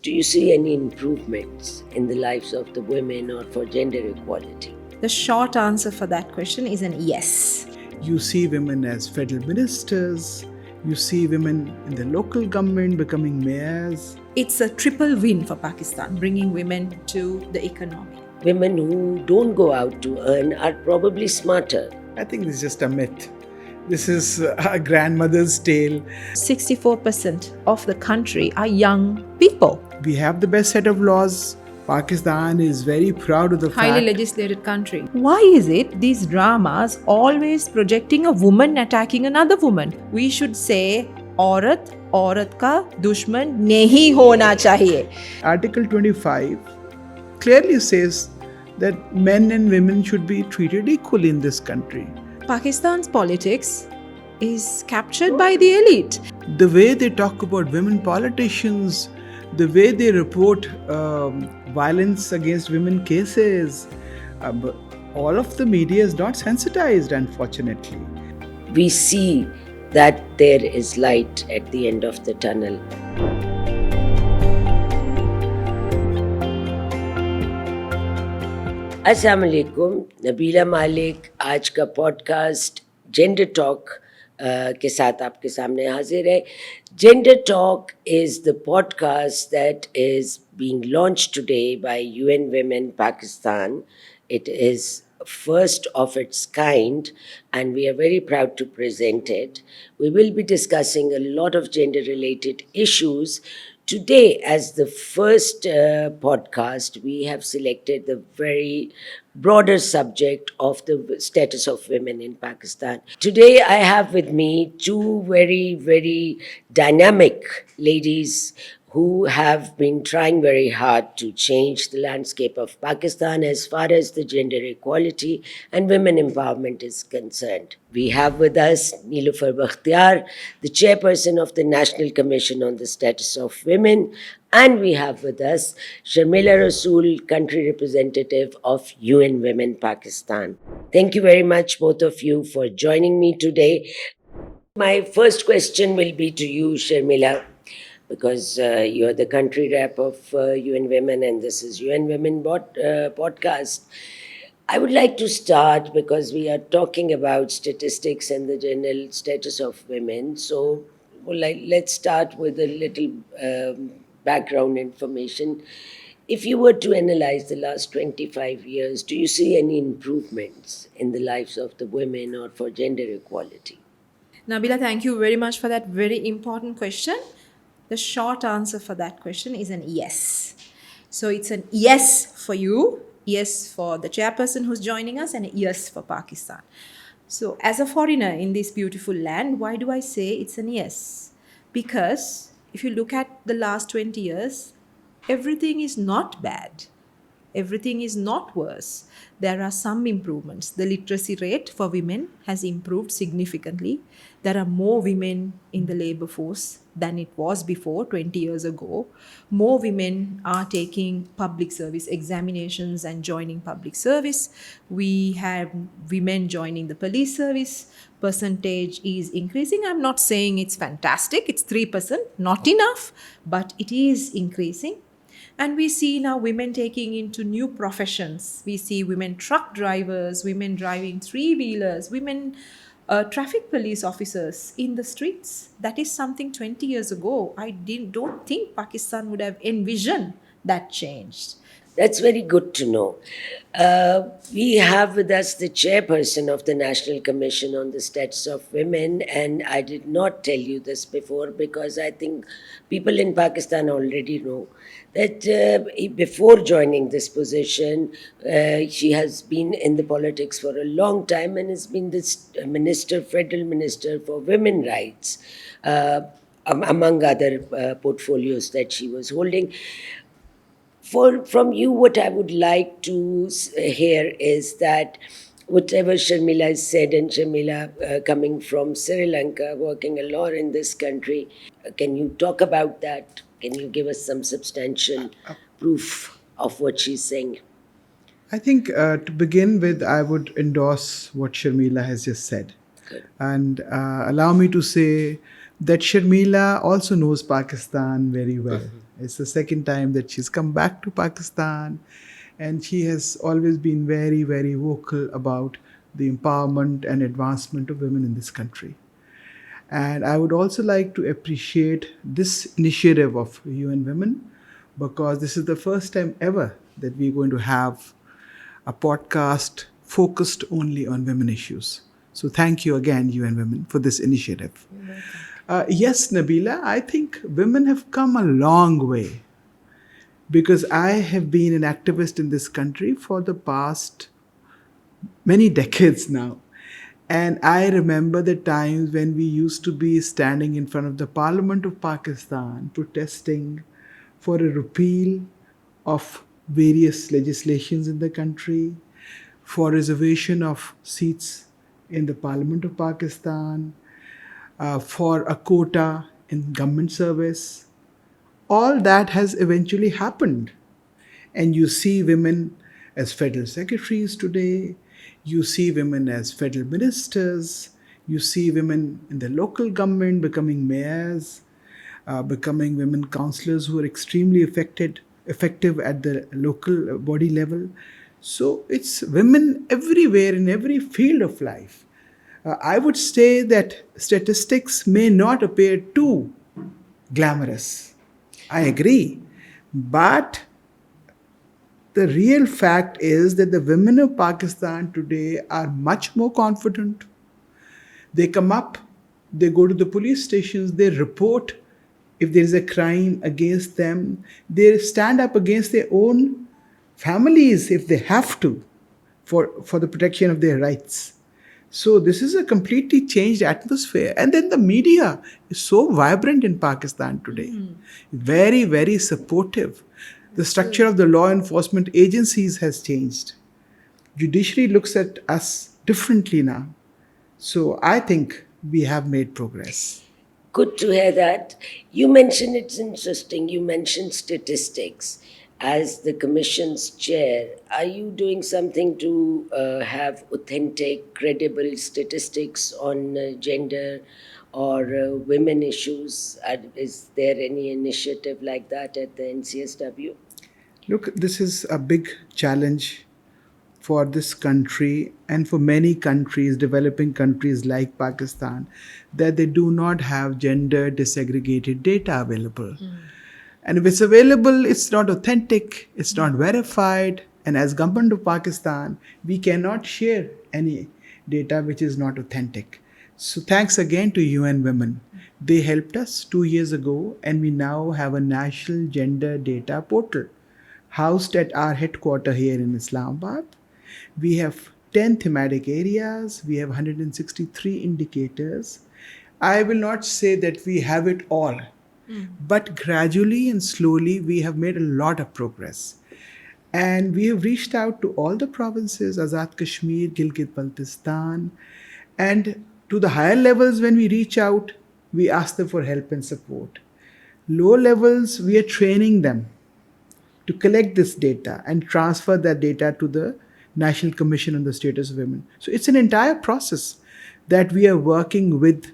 Do you see any improvements in the lives of the women or for gender equality? The short answer for that question is an yes. You see women as federal ministers, you see women in the local government becoming mayors. It's a triple win for Pakistan, bringing women to the economy. Women who don't go out to earn are probably smarter. I think this is just a myth. This is a grandmother's tale. 64% of the country are young people. We have the best set of laws. Pakistan is very proud of the Highly fact. legislated country. Why is it these dramas always projecting a woman attacking another woman? We should say औरत औरत का दुश्मन नहीं होना चाहिए. Article 25 clearly says that men and women should be treated equally in this country. Pakistan's politics is captured by the elite. The way they talk about women politicians, the way they report violence against women cases, but all of the media is not sensitized, unfortunately. We see that there is light at the end of the tunnel. अस्सलाम वालेकुम, नबीला मालिक आज का podcast gender talk के साथ आपके सामने हाजिर है. Gender talk is the podcast that is being launched today by UN Women Pakistan. It is first of its kind and we are very proud to present it. We will be discussing a lot of gender related issues. Today, as the first podcast, we have selected the very broader subject of the status of women in Pakistan. Today, I have with me two very, very dynamic ladies who have been trying very hard to change the landscape of Pakistan as far as the gender equality and women empowerment is concerned. We have with us Neelufar Bakhtiyar, the chairperson of the National Commission on the Status of Women, and we have with us Sharmila Rasool, country representative of UN Women Pakistan. Thank you very much, both of you, for joining me today. My first question will be to you, Sharmila, because you're the country rep of UN Women and this is UN Women podcast. I would like to start because we are talking about statistics and the general status of women. So let's start with a little background information. If you were to analyze the last 25 years, do you see any improvements in the lives of the women or for gender equality? Nabila, thank you very much for that very important question. The short answer for that question is an yes. So it's an yes for you, yes for the chairperson who's joining us, and a yes for Pakistan. So as a foreigner in this beautiful land, why do I say it's an yes? Because if you look at the last 20 years, everything is not bad. Everything is not worse. There are some improvements. The literacy rate for women has improved significantly. There are more women in the labor force than it was before 20 years ago. More women are taking public service examinations and joining public service. We have women joining the police service. Percentage is increasing. I'm not saying it's fantastic. It's 3%, not enough, but it is increasing. And we see now women taking into new professions. We see women truck drivers, women driving three-wheelers, women traffic police officers in the streets. That is something 20 years ago I don't think Pakistan would have envisioned that changed. That's very good to know. We have with us the chairperson of the National Commission on the Status of Women, and I did not tell you this before because I think people in Pakistan already know that before joining this position, she has been in the politics for a long time and has been this federal minister for women rights, among other portfolios that she was holding. From you, what I would like to hear is that whatever Sharmila has said, and Sharmila coming from Sri Lanka, working a lot in this country, can you talk about that? Can you give us some substantial proof of what she's saying? I think to begin with, I would endorse what Sharmila has just said. Good. And allow me to say that Sharmila also knows Pakistan very well. It's the second time that she's come back to Pakistan, and she has always been very, very vocal about the empowerment and advancement of women in this country. And I would also like to appreciate this initiative of UN Women, because this is the first time ever that we're going to have a podcast focused only on women issues. So thank you again, UN Women, for this initiative. Yes, Nabila, I think women have come a long way, because I have been an activist in this country for the past many decades now. And I remember the times when we used to be standing in front of the Parliament of Pakistan protesting for a repeal of various legislations in the country, for reservation of seats in the Parliament of Pakistan, for a quota in government service. All that has eventually happened. And you see women as federal secretaries today, you see women as federal ministers, you see women in the local government becoming mayors, becoming women councillors who are extremely effective at the local body level. So it's women everywhere in every field of life. I would say that statistics may not appear too glamorous. I agree. But the real fact is that the women of Pakistan today are much more confident. They come up, they go to the police stations, they report if there is a crime against them, they stand up against their own families if they have to, for the protection of their rights. So this is a completely changed atmosphere. And then the media is so vibrant in Pakistan today. Very, very supportive. The structure of the law enforcement agencies has changed. Judiciary looks at us differently now. So I think we have made progress. Good to hear that. You mentioned, it's interesting, you mentioned statistics. As the Commission's chair, are you doing something to have authentic, credible statistics on gender or women issues? Is there any initiative like that at the NCSW? Look, this is a big challenge for this country and for many countries, developing countries like Pakistan, that they do not have gender disaggregated data available. And if it's available, it's not authentic, it's not verified. And as government of Pakistan, we cannot share any data which is not authentic. So thanks again to UN Women. They helped us 2 years ago, and we now have a national gender data portal housed at our headquarters here in Islamabad. We have 10 thematic areas, we have 163 indicators. I will not say that we have it all, but gradually and slowly we have made a lot of progress. And we have reached out to all the provinces, Azad Kashmir, Gilgit Baltistan, and to the higher levels, when we reach out, we ask them for help and support. Low levels, we are training them to collect this data and transfer that data to the National Commission on the Status of Women. So it's an entire process that we are working with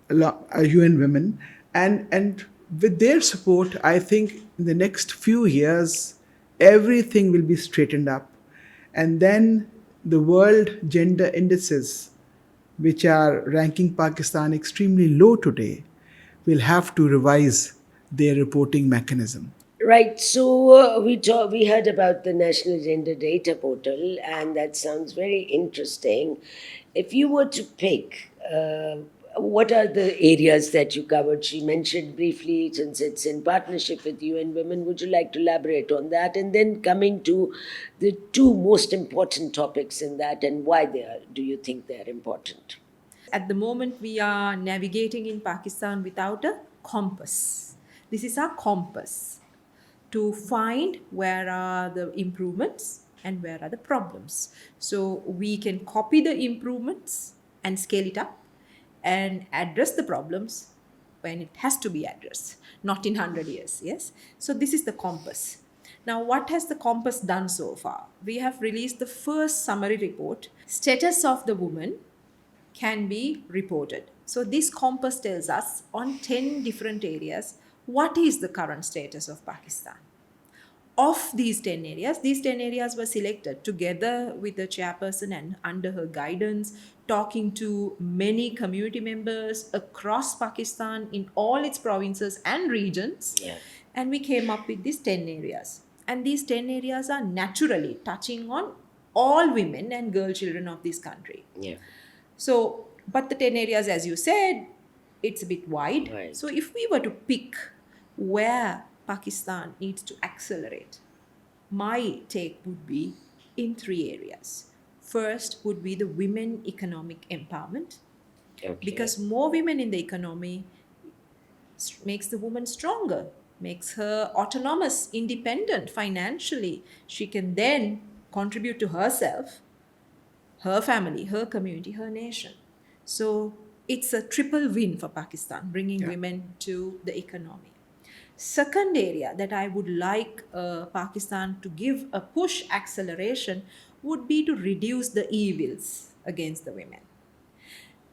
UN Women, and with their support, I think in the next few years, everything will be straightened up. And then the world gender indices, which are ranking Pakistan extremely low today, will have to revise their reporting mechanism. Right. So we heard about the National Gender Data Portal, and that sounds very interesting. If you were to pick, what are the areas that you covered? She mentioned briefly, since it's in partnership with UN Women. Would you like to elaborate on that? And then coming to the two most important topics in that, and why do you think they are important? At the moment, we are navigating in Pakistan without a compass. This is our compass to find where are the improvements and where are the problems. So we can copy the improvements and scale it up and address the problems when it has to be addressed, not in 100 years. Yes. So this is the compass. Now, what has the compass done so far? We have released the first summary report, Status of the Woman Can Be Reported. So this compass tells us on 10 different areas What is the current status of Pakistan? Of these 10 areas, these 10 areas were selected together with the chairperson and under her guidance, talking to many community members across Pakistan in all its provinces and regions. Yeah. And we came up with these 10 areas. And these 10 areas are naturally touching on all women and girl children of this country. Yeah. So, but the 10 areas, as you said, it's a bit wide. Right. So, if we were to pick where Pakistan needs to accelerate, my take would be in three areas. First would be the women economic empowerment, Okay. because more women in the economy makes the woman stronger, makes her autonomous, independent financially. She can then contribute to herself, her family, her community, her nation. So it's a triple win for Pakistan, bringing Yeah. women to the economy. Second area that I would like Pakistan to give a push acceleration would be to reduce the evils against the women.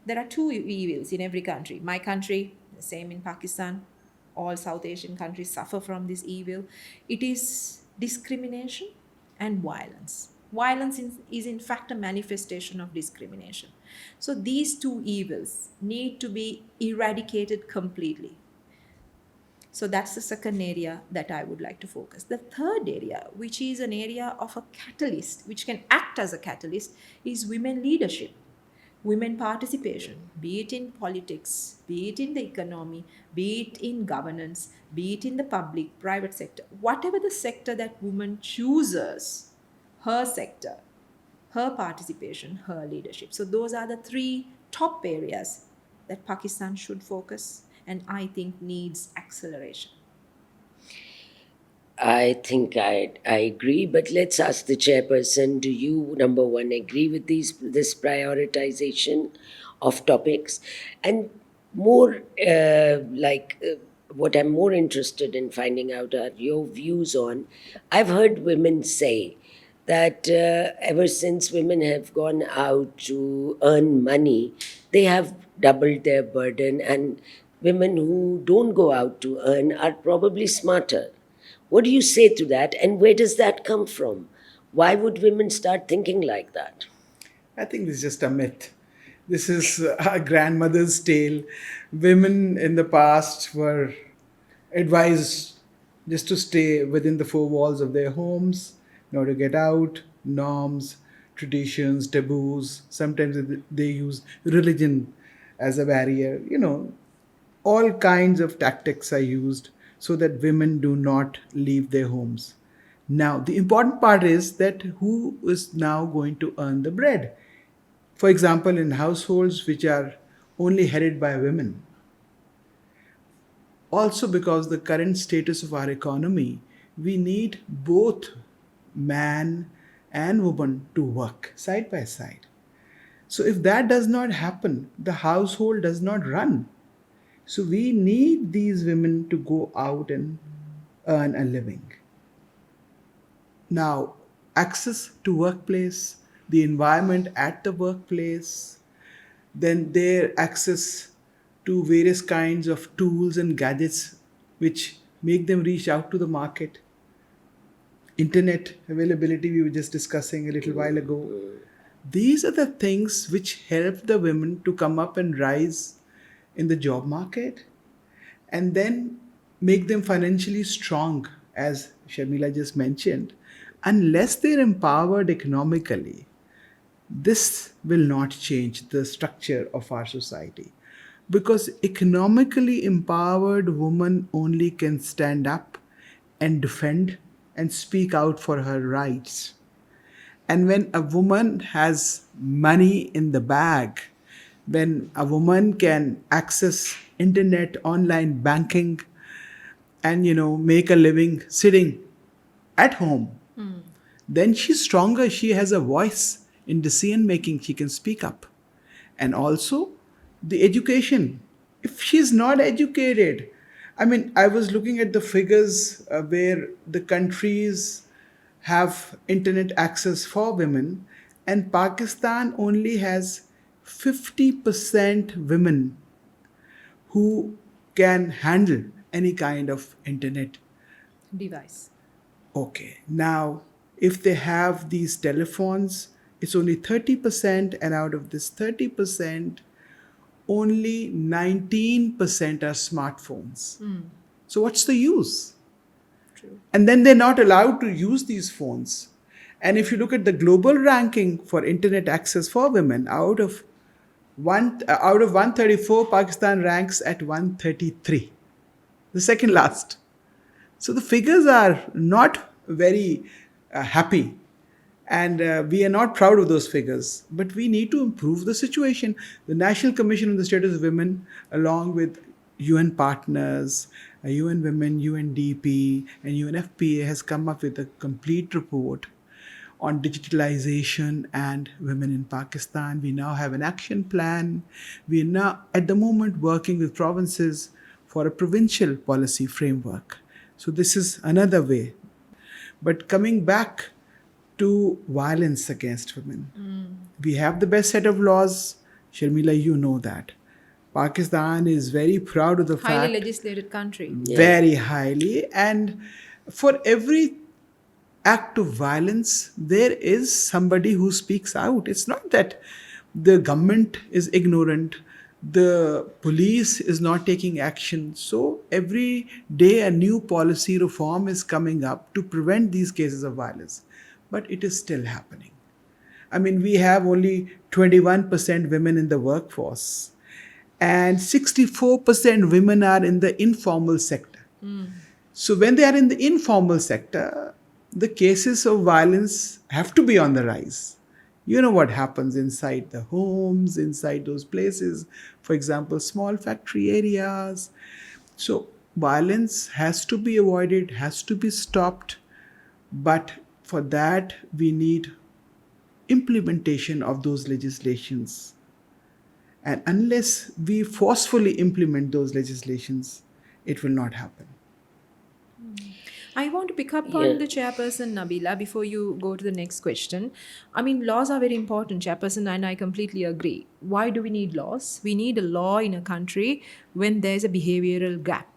There are two evils in every country. My country, the same in Pakistan, all South Asian countries suffer from this evil. It is discrimination and violence. Violence is in fact a manifestation of discrimination. So these two evils need to be eradicated completely. So that's the second area that I would like to focus. The third area, which is an area of a catalyst, which can act as a catalyst, is women leadership, women participation, be it in politics, be it in the economy, be it in governance, be it in the public, private sector, whatever the sector that woman chooses, her sector, her participation, her leadership. So those are the three top areas that Pakistan should focus and I think needs acceleration. I think I agree, but let's ask the chairperson. Do you, number one, agree with this prioritization of topics, and more what I'm more interested in finding out are your views on. I've heard women say that ever since women have gone out to earn money, they have doubled their burden, and women who don't go out to earn are probably smarter. What do you say to that, and where does that come from? Why would women start thinking like that? I think this is just a myth. This is a grandmother's tale. Women in the past were advised just to stay within the four walls of their homes, not to get out, norms, traditions, taboos. Sometimes they use religion as a barrier. All kinds of tactics are used so that women do not leave their homes. Now, the important part is that who is now going to earn the bread? For example, in households which are only headed by women, also because the current status of our economy, we need both man and woman to work side by side. So if that does not happen, the household does not run. So we need these women to go out and earn a living. Now, access to workplace, the environment at the workplace, then their access to various kinds of tools and gadgets which make them reach out to the market, internet availability we were just discussing a little while ago. These are the things which help the women to come up and rise in the job market and then make them financially strong, as Sharmila just mentioned. Unless they're empowered economically, this will not change the structure of our society. Because economically empowered woman only can stand up and defend and speak out for her rights. And when a woman has money in the bag, when a woman can access internet, online banking, and make a living sitting at home, then she's stronger. She has a voice in decision making. She can speak up. And also the education. If she's not educated, I mean, I was looking at the figures where the countries have internet access for women, and Pakistan only has 50% women who can handle any kind of internet. Device. Okay, now if they have these telephones, it's only 30%, and out of this 30%, only 19% are smartphones. So, what's the use? True. And then they're not allowed to use these phones. And if you look at the global ranking for internet access for women, out of 134, Pakistan ranks at 133, the second last. So the figures are not very happy, and we are not proud of those figures. But we need to improve the situation. The National Commission on the Status of Women, along with UN partners, UN Women, UNDP, and UNFPA, has come up with a complete report on digitalization and women in Pakistan. We now have an action plan. We are now, at the moment, working with provinces for a provincial policy framework. So, this is another way. But coming back to violence against women, we have the best set of laws. Sharmila, you know that. Pakistan is very proud of the Highly fact, legislated country. very highly, and for every act of violence, there is somebody who speaks out. It's not that the government is ignorant, the police is not taking action. So every day a new policy reform is coming up to prevent these cases of violence. But it is still happening. I mean, we have only 21% women in the workforce, and 64% women are in the informal sector. So when they are in the informal sector, the cases of violence have to be on the rise. You know what happens inside the homes, inside those places, for example, small factory areas. So violence has to be avoided, has to be stopped, but for that we need implementation of those legislations. And unless we forcefully implement those legislations, it will not happen. I want to pick up Yeah. on the chairperson, Nabila, before you go to the next question. I mean, laws are very important, chairperson, and I completely agree. Why do we need laws? We need a law in a country when there's a behavioral gap.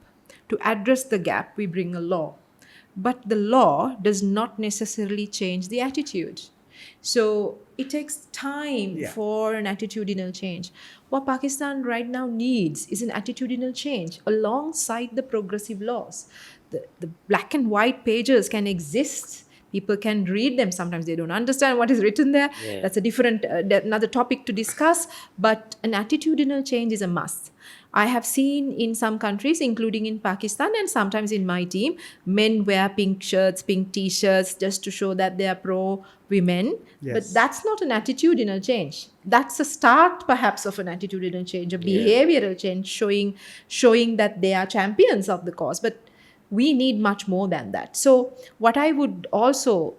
To address the gap, we bring a law. But the law does not necessarily change the attitude. So it takes time Yeah. for an attitudinal change. What Pakistan right now needs is an attitudinal change alongside the progressive laws. The black and white pages can exist. People can read them. Sometimes they don't understand what is written there. Yeah. That's a different, another topic to discuss. But an attitudinal change is a must. I have seen in some countries, including in Pakistan and sometimes in my team, men wear pink shirts, pink t-shirts just to show that they are pro-women. Yes. But that's not an attitudinal change. That's a start perhaps of an attitudinal change, a behavioral change showing that they are champions of the cause. But we need much more than that. So what I would also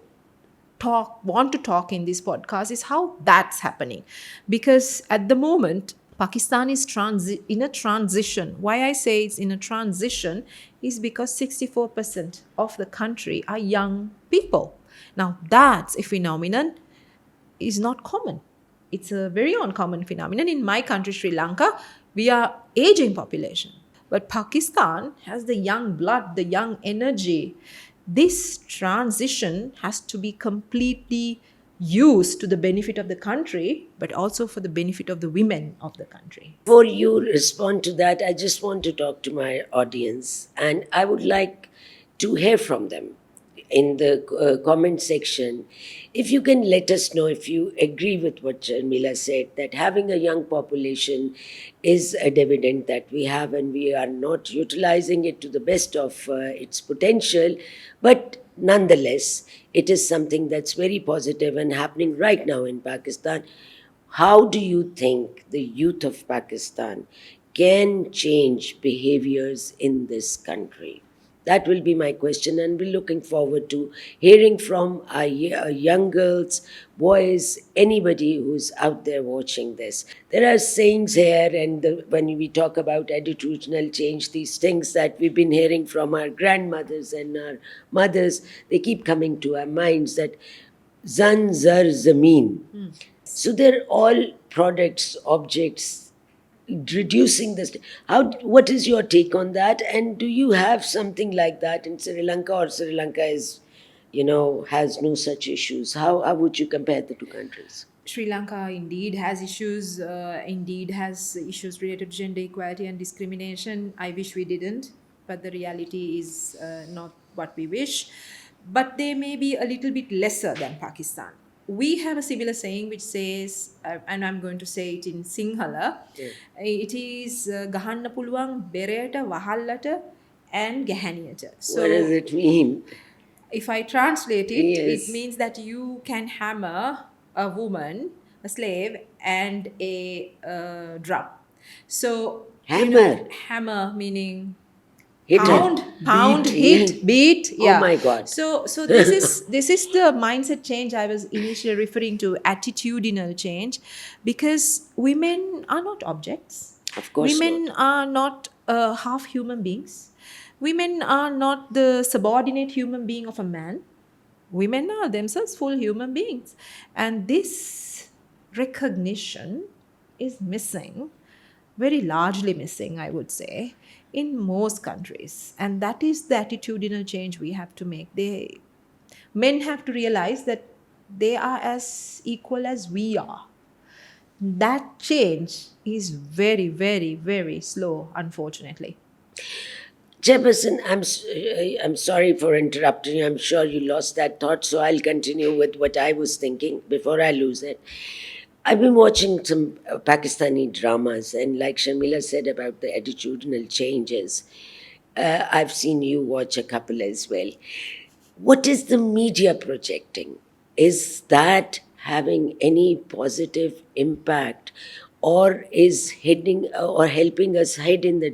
want to talk in this podcast is how that's happening. Because at the moment, Pakistan is in a transition. Why I say it's in a transition is because 64% of the country are young people. Now, that's a phenomenon is not common. It's a very uncommon phenomenon. In my country, Sri Lanka, we are aging population. But Pakistan has the young blood, the young energy. This transition has to be completely used to the benefit of the country, but also for the benefit of the women of the country. Before you respond to that, I just want to talk to my audience, and I would like to hear from them in the comment section. If you can let us know if you agree with what Sharmila said, that having a young population is a dividend that we have and we are not utilizing it to the best of its potential, but nonetheless, it is something that's very positive and happening right now in Pakistan. How do you think the youth of Pakistan can change behaviors in this country? That will be my question, and we're looking forward to hearing from our young girls, boys, anybody who's out there watching this. There are sayings here, and when we talk about attitudinal change, these things that we've been hearing from our grandmothers and our mothers, they keep coming to our minds that zan, zar, zameen. So they're all products, objects reducing this. What is your take on that? And do you have something like that in Sri Lanka, or Sri Lanka is, has no such issues? How would you compare the two countries? Sri Lanka indeed has issues related to gender equality and discrimination. I wish we didn't, but the reality is not what we wish. But they may be a little bit lesser than Pakistan. We have a similar saying which says, and I'm going to say it in Sinhala, Yeah. it is gahanna puluwan bereta wahallata and gahaniyata. What does So it mean? if I translate it, it Yes. means that you can hammer a woman, a slave, and a drum. So, Hammer. hammer meaning Hit her. pound, Beat. hit, beat, Oh yeah. my God. So this is the mindset change I was initially referring to, attitudinal change, because women are not objects. Of course not. Women are not half human beings. Women are not the subordinate human being of a man. Women are themselves full human beings. And this recognition is missing, very largely missing, I would say, in most countries. And that is the attitudinal change we have to make. Men have to realize that they are as equal as we are. That change is very, very, very slow, unfortunately. Chairperson, I'm sorry for interrupting you. I'm sure you lost that thought, so I'll continue with what I was thinking before I lose it. I've been watching some Pakistani dramas, and like Sharmila said about the attitudinal changes, I've seen you watch a couple as well. What is the media projecting? Is that having any positive impact, or is heading or helping us head in the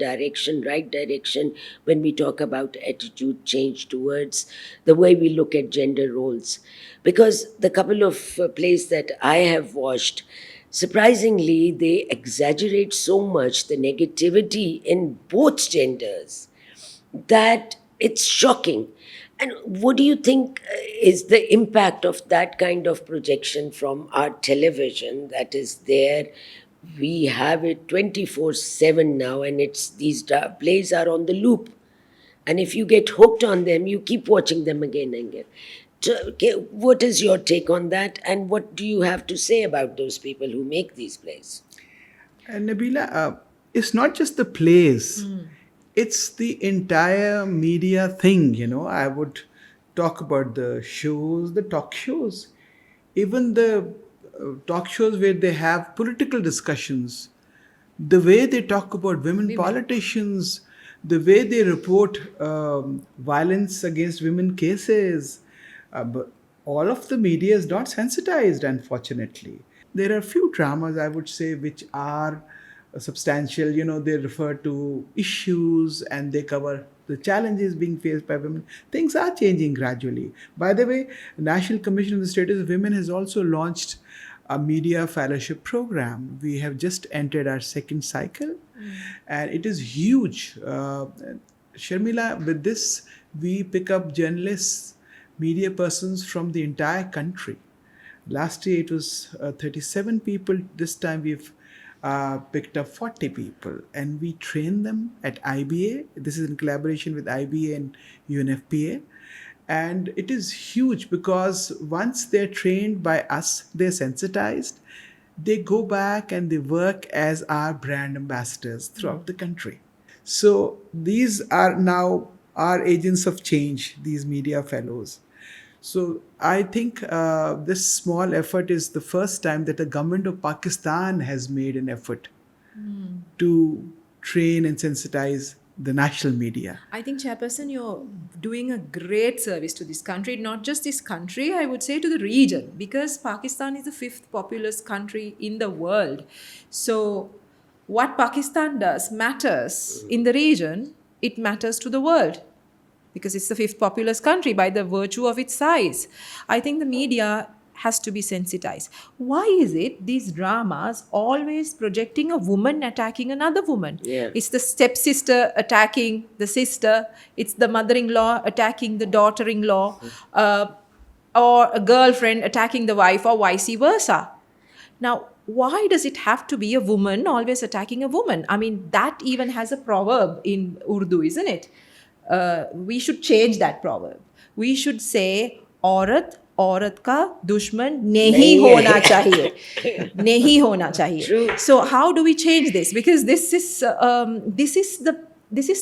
right direction when we talk about attitude change towards the way we look at gender roles? Because the couple of plays that I have watched, surprisingly, they exaggerate so much the negativity in both genders that it's shocking. And what do you think is the impact of that kind of projection from our television that is there? We have it 24/7 now, and it's these plays are on the loop. And if you get hooked on them, you keep watching them again and again. So, okay, what is your take on that? And what do you have to say about those people who make these plays? And Nabila, it's not just the plays, it's the entire media thing. I would talk about the shows, the talk shows, even the talk shows where they have political discussions, the way they talk about women politicians, the way they report violence against women cases. But all of the media is not sensitized, unfortunately. There are few dramas, I would say, which are substantial. They refer to issues and they cover the challenges being faced by women. Things are changing gradually. By the way, National Commission on the Status of Women has also launched a media fellowship program. We have just entered our second cycle, and it is huge. Sharmila, with this, we pick up journalists, media persons from the entire country. Last year it was 37 people. This time we've picked up 40 people, and we train them at IBA. This is in collaboration with IBA and UNFPA. And it is huge because once they're trained by us, they're sensitized, they go back and they work as our brand ambassadors throughout the country. So these are now our agents of change, these media fellows. So I think this small effort is the first time that the government of Pakistan has made an effort to train and sensitize the national media. I think, Chairperson, you're doing a great service to this country, not just this country, I would say to the region, because Pakistan is the fifth populous country in the world. So, what Pakistan does matters in the region, it matters to the world, because it's the fifth populous country by the virtue of its size. I think the media has to be sensitized. Why is it these dramas always projecting a woman attacking another woman? Yeah. It's the stepsister attacking the sister, it's the mother-in-law attacking the daughter-in-law, or a girlfriend attacking the wife, or vice versa. Now, why does it have to be a woman always attacking a woman? I mean, that even has a proverb in Urdu, isn't it? We should change that proverb. We should say, औरत औरत का दुश्मन नहीं नहीं होना है. चाहिए, नहीं होना चाहिए. True. So how do we change this? Because this is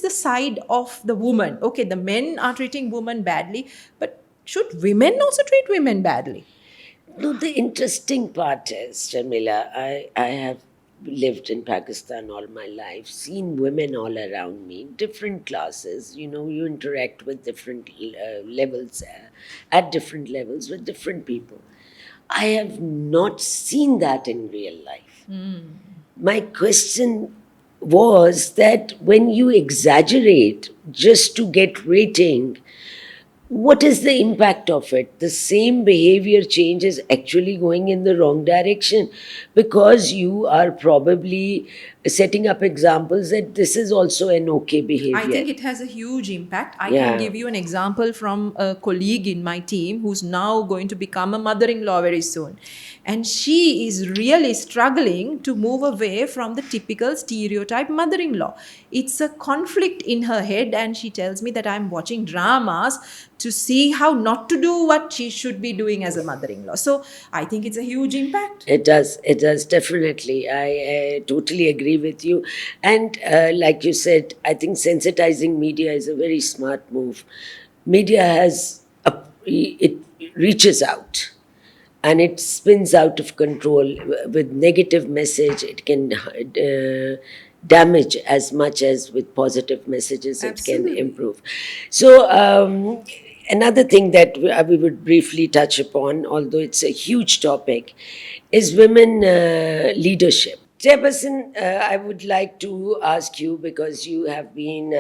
the side of the woman. Okay, the men are treating women badly, but should women also treat women badly? No, the interesting part is, Sharmila, I have lived in Pakistan all my life, seen women all around me, different classes. You know, you interact with different levels, at different levels with different people. I have not seen that in real life. My question was that when you exaggerate just to get rating, what is the impact of it? The same behavior change is actually going in the wrong direction, because you are probably setting up examples that this is also an okay behavior. I think it has a huge impact. I Yeah. can give you an example from a colleague in my team who's now going to become a mother in law very soon. And she is really struggling to move away from the typical stereotype mother in law. It's a conflict in her head, and she tells me that I'm watching dramas to see how not to do what she should be doing as a mother in law. So I think it's a huge impact. It does, definitely. I totally agree with you. And like you said, I think sensitizing media is a very smart move. Media it reaches out and it spins out of control with negative message. It can damage as much as with positive messages it can Absolutely. improve. So another thing that we would briefly touch upon, although it's a huge topic, is women leadership. Chairperson, I would like to ask you, because you have been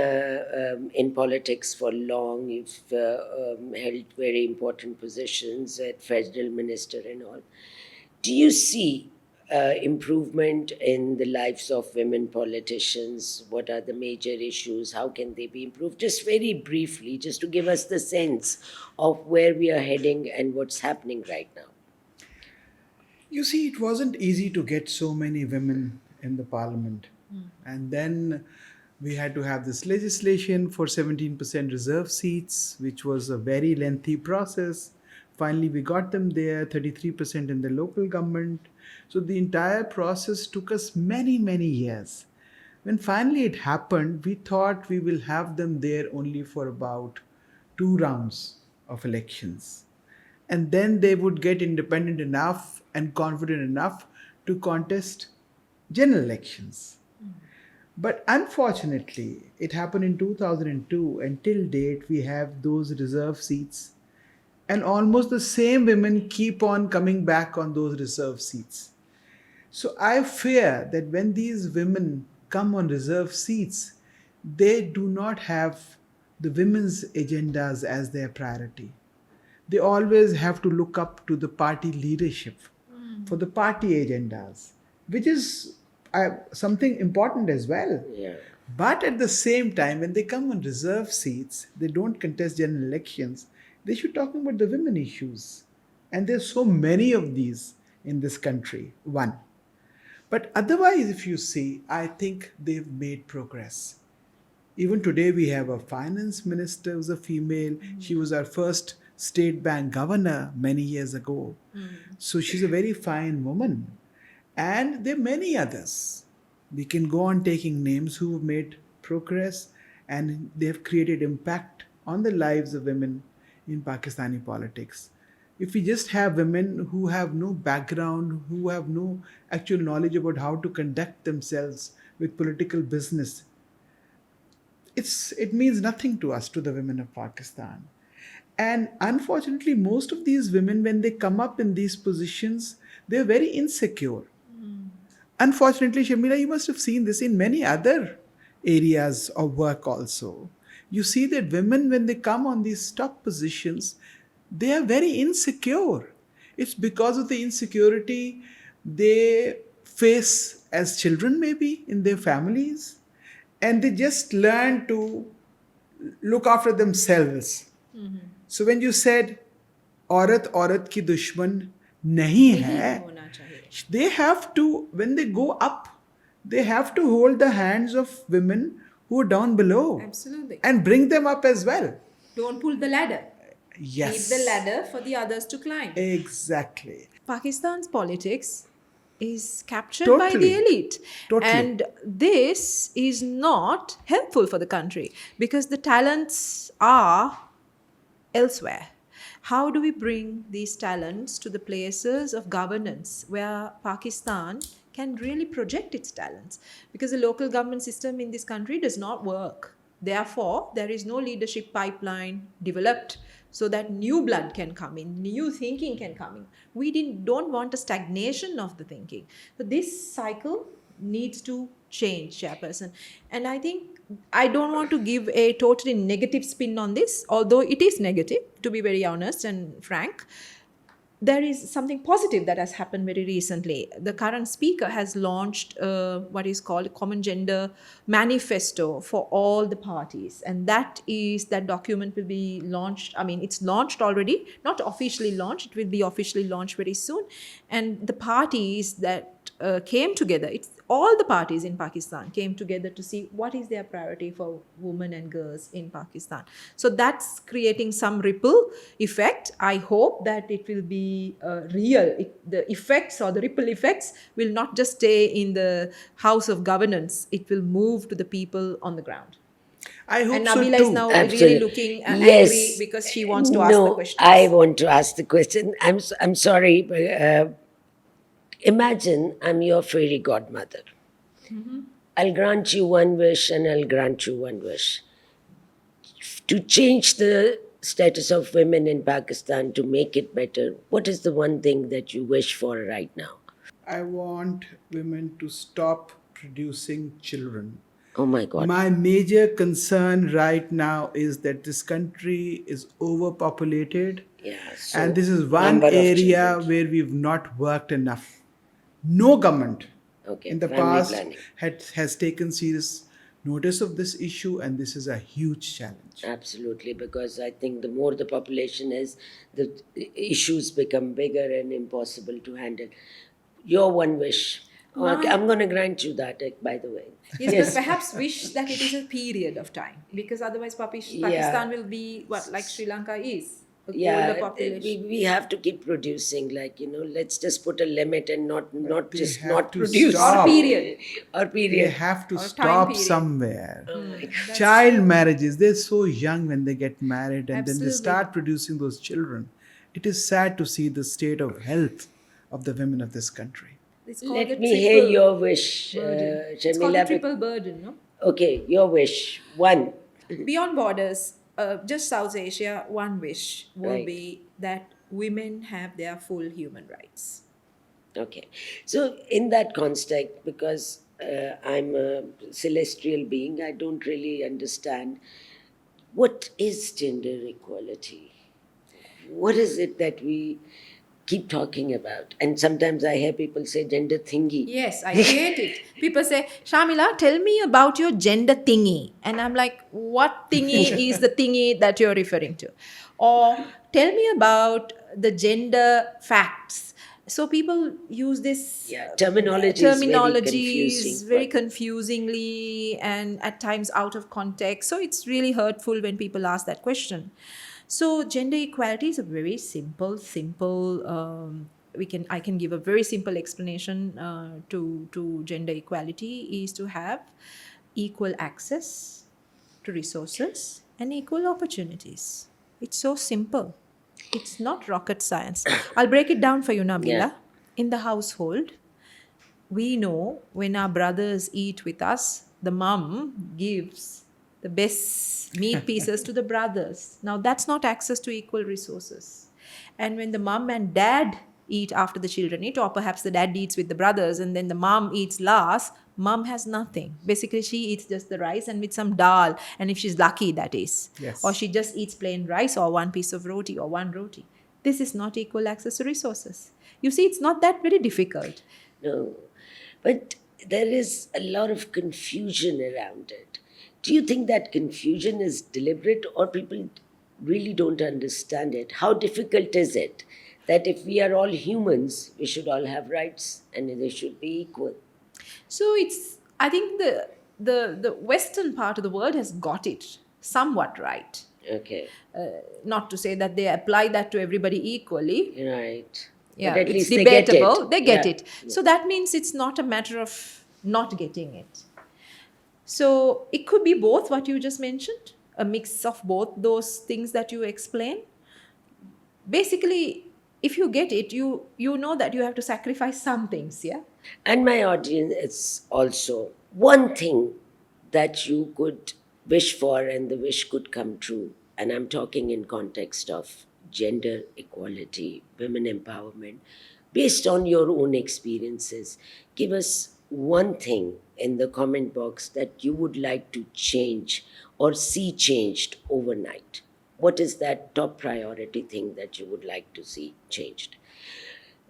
in politics for long, you've held very important positions at federal minister and all. Do you see improvement in the lives of women politicians? What are the major issues? How can they be improved? Just very briefly, just to give us the sense of where we are heading and what's happening right now. You see, it wasn't easy to get so many women in the parliament. And then we had to have this legislation for 17% reserve seats, which was a very lengthy process. Finally, we got them there, 33% in the local government. So the entire process took us many, many years. When finally it happened, we thought we will have them there only for about 2 rounds of elections. And then they would get independent enough and confident enough to contest general elections. But unfortunately, it happened in 2002, and till date, we have those reserve seats. And almost the same women keep on coming back on those reserve seats. So I fear that when these women come on reserve seats, they do not have the women's agendas as their priority. They always have to look up to the party leadership for the party agendas, which is something important as well. Yeah. But at the same time, when they come on reserve seats, they don't contest general elections, they should talk about the women issues. And there's so many of these in this country, one. But otherwise, if you see, I think they've made progress. Even today, we have a finance minister who's a female. She was our first state bank governor many years ago. So she's a very fine woman. And there are many others. We can go on taking names who have made progress and they've created impact on the lives of women in Pakistani politics. If we just have women who have no background, who have no actual knowledge about how to conduct themselves with political business, it means nothing to us, to the women of Pakistan. And unfortunately, most of these women, when they come up in these positions, they're very insecure. Unfortunately, Shamila, you must have seen this in many other areas of work also. You see that women, when they come on these top positions, they are very insecure. It's because of the insecurity they face as children, maybe in their families, and they just learn to look after themselves. So when you said औरत औरत की दुश्मन नहीं है, They have to, when they go up, they have to hold the hands of women who are down below. Absolutely. And bring them up as well. Don't pull the ladder. Yes. Leave the ladder for the others to climb. Exactly. Pakistan's politics is captured by the elite. Totally. And this is not helpful for the country because the talents are elsewhere. How do we bring these talents to the places of governance where Pakistan can really project its talents? Because the local government system in this country does not work. Therefore, there is no leadership pipeline developed so that new blood can come in, new thinking can come in. We don't want a stagnation of the thinking. So this cycle needs to change, Chairperson. And I think I don't want to give a totally negative spin on this, although it is negative, to be very honest and frank. There is something positive that has happened very recently. The current speaker has launched what is called a common gender manifesto for all the parties. And that document will be launched. I mean, it's launched already, not officially launched. It will be officially launched very soon. And the parties that came together, all the parties in Pakistan came together to see what is their priority for women and girls in Pakistan. So that's creating some ripple effect. I hope that it will be real. The effects or the ripple effects will not just stay in the house of governance. It will move to the people on the ground. I hope and so Nabila too. is now Absolutely. really looking Yes. angry because she wants to ask the question. I want to ask the question. I'm sorry, but imagine I'm your fairy godmother. I'll grant you one wish and I'll grant you one wish. To change the status of women in Pakistan, to make it better, what is the one thing that you wish for right now? I want women to stop producing children. Oh my God. My major concern right now is that this country is overpopulated. Yeah, so And this is one number of area children. where we've not worked enough. No government Okay, in the family past planning. has taken serious notice of this issue, and this is a huge challenge. Absolutely, because I think the more the population is, the issues become bigger and impossible to handle. Your one wish. Okay, I'm going to grant you that, by the way. Yes, but perhaps wish that it is a period of time, because otherwise Yeah. Pakistan will be like Sri Lanka is. A older Yeah, population. we have to keep producing. Like, let's just put a limit and not They just have not to produce. stop. Or period. Or They period. have to Or time stop period. somewhere. Oh my God. Child marriages, they're so young when they get married, and then they Absolutely. start producing those children. It is sad to see the state of health of the women of this country. It's called Let the me hear triple your wish, burden. It's called the Sharmila. triple burden, no? Okay, your wish. One. Beyond borders, just South Asia, one wish will Right. be that women have their full human rights. Okay. So, in that context, because I'm a celestial being, I don't really understand what is gender equality? What is it that we keep talking about? And sometimes I hear people say gender thingy. Yes, I hate it. People say, Shamila, tell me about your gender thingy. And I'm like, what thingy is the thingy that you're referring to? Or tell me about the gender facts. So people use this Yeah, terminology is very confusing, very but- confusingly and at times out of context. So it's really hurtful when people ask that question. So gender equality is a very simple. I can give a very simple explanation to gender equality is to have equal access to resources and equal opportunities. It's so simple. It's not rocket science. I'll break it down for you, Nabila. Yeah. In the household, we know when our brothers eat with us, the mum gives the best meat pieces to the brothers. Now, that's not access to equal resources. And when the mum and dad eat after the children eat, or perhaps the dad eats with the brothers and then the mom eats last, mom has nothing. Basically, she eats just the rice and with some dal, and if she's lucky, that is. Yes. Or she just eats plain rice or one piece of roti or one roti. This is not equal access to resources. You see, it's not that very difficult. No. But there is a lot of confusion around it. Do you think that confusion is deliberate or people really don't understand it? How difficult is it? That if we are all humans, we should all have rights and they should be equal. So I think the Western part of the world has got it somewhat right. Okay, Not to say that they apply that to everybody equally. right. Yeah, But at it's least they get debatable. it. They get Yeah. it. So that means it's not a matter of not getting it. So it could be both what you just mentioned, a mix of both those things that you explain. Basically, if you get it, you know that you have to sacrifice some things, yeah? And my audience is also one thing that you could wish for and the wish could come true. And I'm talking in context of gender equality, women empowerment, based on your own experiences. Give us one thing in the comment box that you would like to change or see changed overnight. What is that top priority thing that you would like to see changed?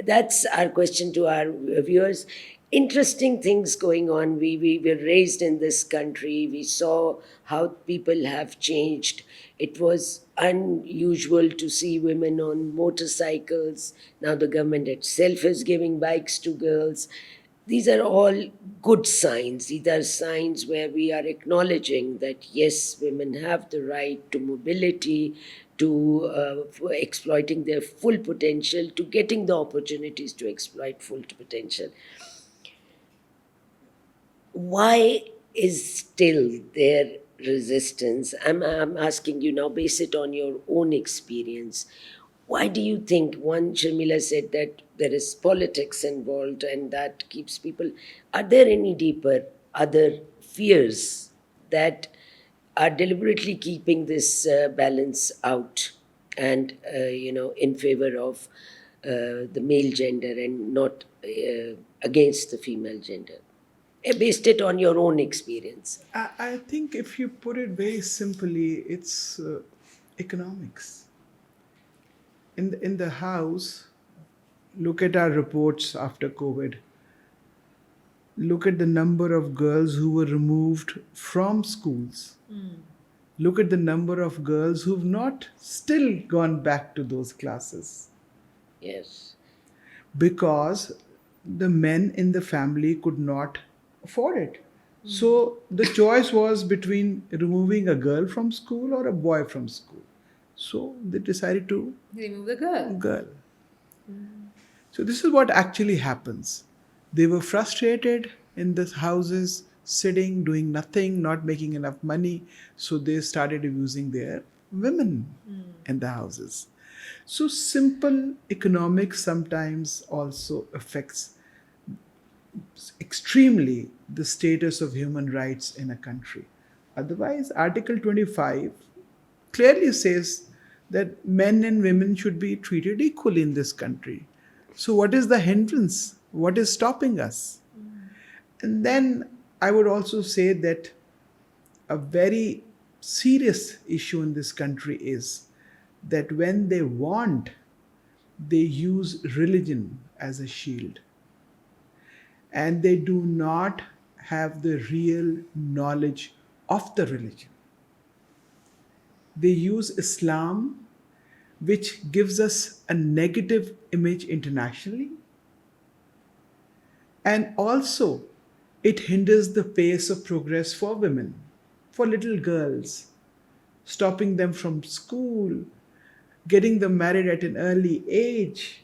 That's our question to our viewers. Interesting things going on. We were raised in this country. We saw how people have changed. It was unusual to see women on motorcycles. Now the government itself is giving bikes to girls. These are all good signs. These are signs where we are acknowledging that yes, women have the right to mobility, to for exploiting their full potential, to getting the opportunities to exploit full potential. Why is still there resistance? I'm asking you now, base it on your own experience. Why do you think, one Sharmila said that there is politics involved and that keeps people, are there any deeper other fears that are deliberately keeping this balance out and in favor of the male gender and not against the female gender? Based it on your own experience. I think if you put it very simply, it's economics. In the house, look at our reports after COVID. Look at the number of girls who were removed from schools. Look at the number of girls who've not still gone back to those classes Yes. because the men in the family could not afford it. So the choice was between removing a girl from school or a boy from school. So they decided to Remove the girl. girl. So this is what actually happens. They were frustrated in the houses, sitting, doing nothing, not making enough money. So they started abusing their women in the houses. So simple economics sometimes also affects extremely the status of human rights in a country. Otherwise, Article 25 clearly says that men and women should be treated equally in this country. So, what is the hindrance? What is stopping us? And then I would also say that a very serious issue in this country is that when they want, they use religion as a shield, and they do not have the real knowledge of the religion. They use Islam, which gives us a negative image internationally, and also it hinders the pace of progress for women, for little girls, stopping them from school, getting them married at an early age,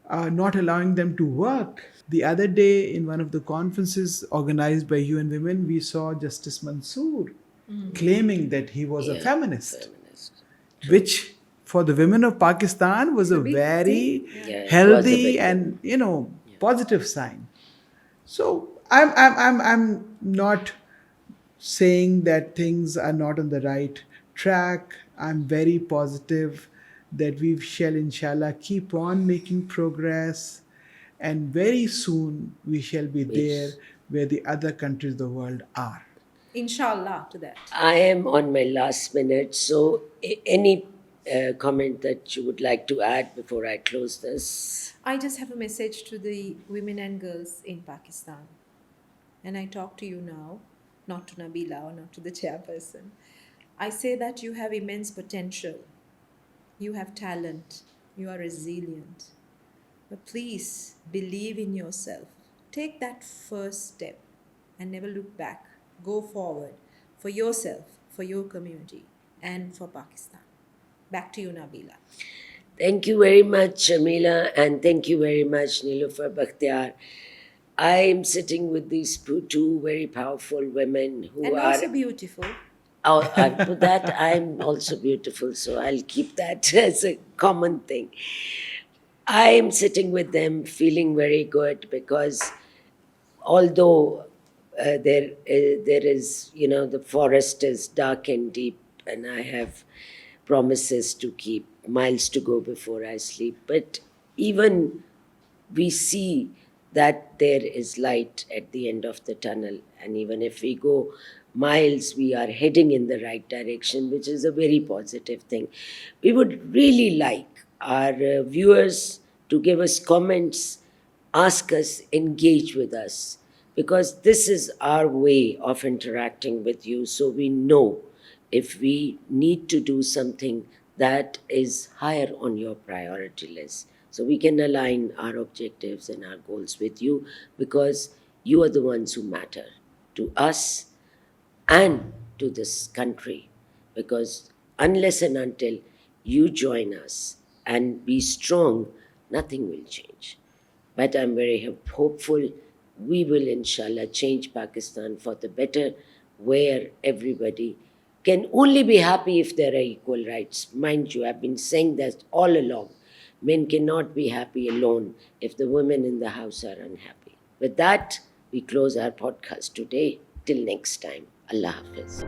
not allowing them to work. The other day, in one of the conferences organized by UN Women, we saw Justice Mansoor claiming that he was a Yeah, feminist, feminist. which for the women of Pakistan was a big very thing, Yeah, it was a healthy big and positive sign. So I'm not saying that things are not on the right track. I'm very positive that we shall, inshallah, keep on making progress, and very soon we shall be there Yes. where the other countries of the world are. Inshallah to that. I am on my last minute, so any comment that you would like to add before I close this? I just have a message to the women and girls in Pakistan. And I talk to you now, not to Nabila or not to the chairperson. I say that you have immense potential. You have talent. You are resilient. But please believe in yourself. Take that first step and never look back. Go forward for yourself, for your community, and for Pakistan. Back to you, Nabila. Thank you very much, Shamila, and thank you very much, Niloufar Bakhtiar. I am sitting with these two very powerful women who And are. also beautiful. Oh, for that, I'm also beautiful, so I'll keep that as a common thing. I am sitting with them feeling very good because although there is, the forest is dark and deep, and I have promises to keep, miles to go before I sleep, but even we see that there is light at the end of the tunnel. And even if we go miles, we are heading in the right direction, which is a very positive thing. We would really like our viewers to give us comments, ask us, engage with us, because this is our way of interacting with you, so we know if we need to do something that is higher on your priority list. So we can align our objectives and our goals with you, because you are the ones who matter to us and to this country. Because unless and until you join us and be strong, nothing will change. But I'm very hopeful we will, inshallah, change Pakistan for the better, where everybody can only be happy if there are equal rights. Mind you, I've been saying that all along. Men cannot be happy alone if the women in the house are unhappy. With that, we close our podcast today. Till next time, Allah Hafiz.